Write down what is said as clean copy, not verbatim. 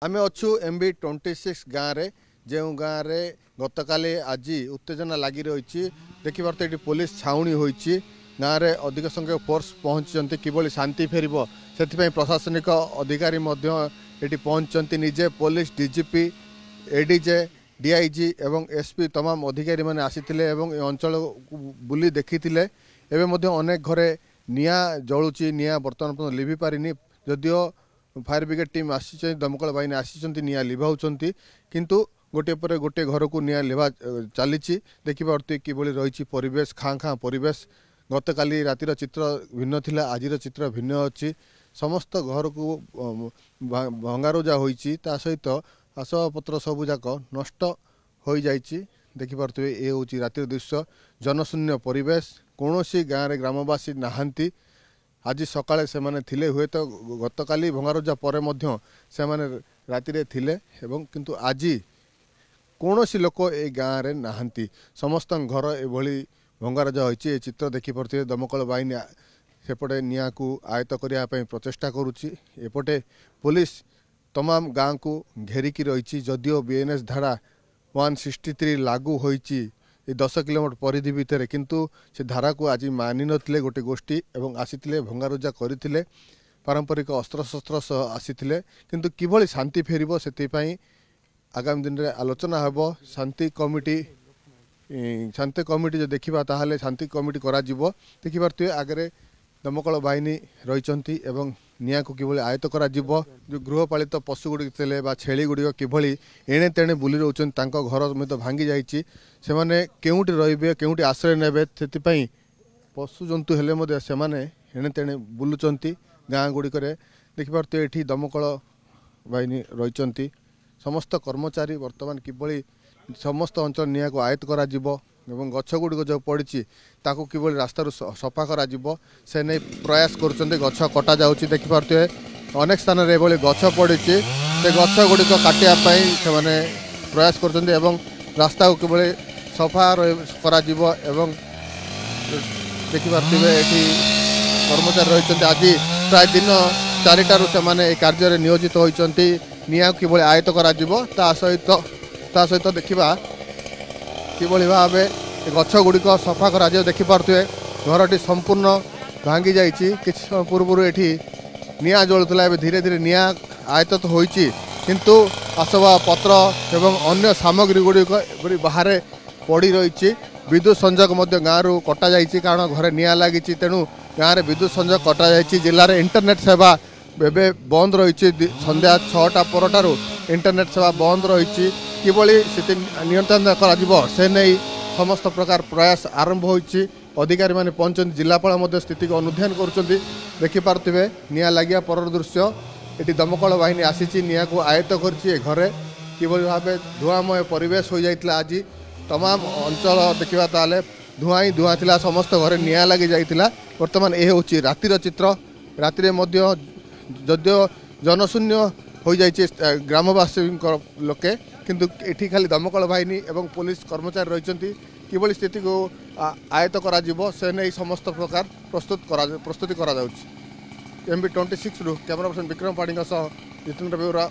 आमे अच्छु MB26 गाँव रे जो गाँव रे गतकाली आज उत्तेजना लगी रही देखिए ये पुलिस छाउनी होती गाँव रे अधिक संख्यक फोर्स पहुँची किभली शांति फेर से प्रशासनिक अधिकारी ये पहुँचती निजे पुलिस डीजीपी एडीजे डीआईजी एवं एसपी तमाम अधिकारी मैंने आसीथिले एवं अंचल बुली देखी अनेक घरे निया जलुची निया बर्तमान लिभि पारिनी जदियो फायर ब्रिगेड टीम आसी दमकल बाहिनी आसी निया लिभाउछंती किंतु गोटे पर गोटे घर को निया लिभा चली देखिए किभली रही परिवेश खाँ खाँ परिवेश गतकाली रातिर चित्र भिन्न थिला आजिर चित्र भिन्न अच्छी समस्त घर को भंगारुजा होईची ता सहित आसबाबपत्र सबूक नष्ट हो जाइए देखिपे ये हूँ रातिर दृश्य जनशून्य परिवेश कौन सी गाँव में ग्रामवासी नहांती आज सकाळे से माने थिले हुए तो गतकाली भंगारुजा पर से माने रातिरे थिले एवं किंतु आज कौन सी लोक ए गाँव में नहांती समस्त घर एभली भंगारुजा होइछि। ए चित्र देखि पड़ते दमकल बाहिनी सेपटे निया को आयत्त करने प्रचेषा करुच्ची एपटे पुलिस तमाम गाँव को घेरिकी रही जदियो बीएनएस धारा 163 लागू होइछि 10 किलोमीटर परिधि भितर किंतु से धारा को आज मानि नथिले गोटे गोष्ठी एवं आसीथिले भंगारुजा करथिले पारंपरिक अस्त्र शस्त्र सह आसीथिले किंतु किभली शांति फेरिबो सेतिपई आगामी दिन रे आलोचना हेबो। शांति कमिटी जो देखिबा ताहाले शांति कमिटी करा जिवो देखिबारते आगरे दमकल बाहिनी रही एवं निया को किभली आयत्त करा जिवो जो गृहपालित पशु गुड़ी थे छेली गुड़ी किभली एणे तेणे बुली रोचन तांको घर समेत भांगी जाइछि से माने केउटी रहिबे केउटी आश्रय नेबे सेतिपई पशु जंतु हेले मधे से माने एणे तेणे बुलुचंती गाँ गुड़िकरे देखिपारते एठी दमकल बाहिनी रही समस्त कर्मचारी वर्तमान किभली समस्त अंचल निया को आयत्त करा जिवो एवं गछ गुड़िक जो पड़ी ताकू किभली रास्ता सफा करा जिवो से नहीं प्रयास करुछन्ते गछ कटा जाउछि देखिपारते अनेक स्थान रे एभली गछ पड़ी से गछ गुड़िक काटिया पई से माने प्रयास करुछन्ते एवं रास्ता को किभली सफा करा जिवो एवं देखिपारते एठी कर्मचारी रही आज प्राय दिन 4टारू से माने कार्य रे नियोजित होइछन्ती निया किभली आयत्त करा जिवो ता सहित देखिबा किभली भावे गछ गुड़िक सफा करा देखिपे घरटी संपूर्ण भांगी जाइए कि पूर्व ये निया जलुला धीरे धीरे निया आयत्त तो होइछि किंतु आसबाब पत्र एवं अन्य सामग्री गुड़िक बाहर पड़ी रही विद्युत संजोग गाँव कटा जाइए कारण घरे निया लगी तेणु गाँव में विद्युत संजोग कटा जाइए जिले में इंटरनेट सेवा एवं बंद रही संध्या 6टा परठारू इंटरनेट सेवा बंद रही किभली स्थिति नियंत्रण कर से नहीं समस्त प्रकार प्रयास आरंभ होइछि अधिकारी माने पहुंचन जिलापाल स्थिति को अनुध्यान करुछन्ति देखिपारथिबे निया लागिया पर दृश्य एटी दमकल बाहिनी आसीछि निया को आयत्त करछि घरे किभली भाबे धुआमय परिवेश हो जाइतला आज तमाम अंचल देखिबा ताले धुआं ही धुआं थिला समस्त घरे निया लागि जाइतला वर्तमान ए होछि रातिर चित्र रातिरे मध्य जदियो जनशून्य हो जाइए ग्रामवासी लोके किंतु एठी खाली दमकल बाहिनी एवं पुलिस कर्मचारी रही किभली स्थिति को आयत्त करा जिवो से नहीं समस्त प्रकार प्रस्तुति करा MB26 कैमरा पर्सन विक्रम पाणी जितेन्द्र बेउरा।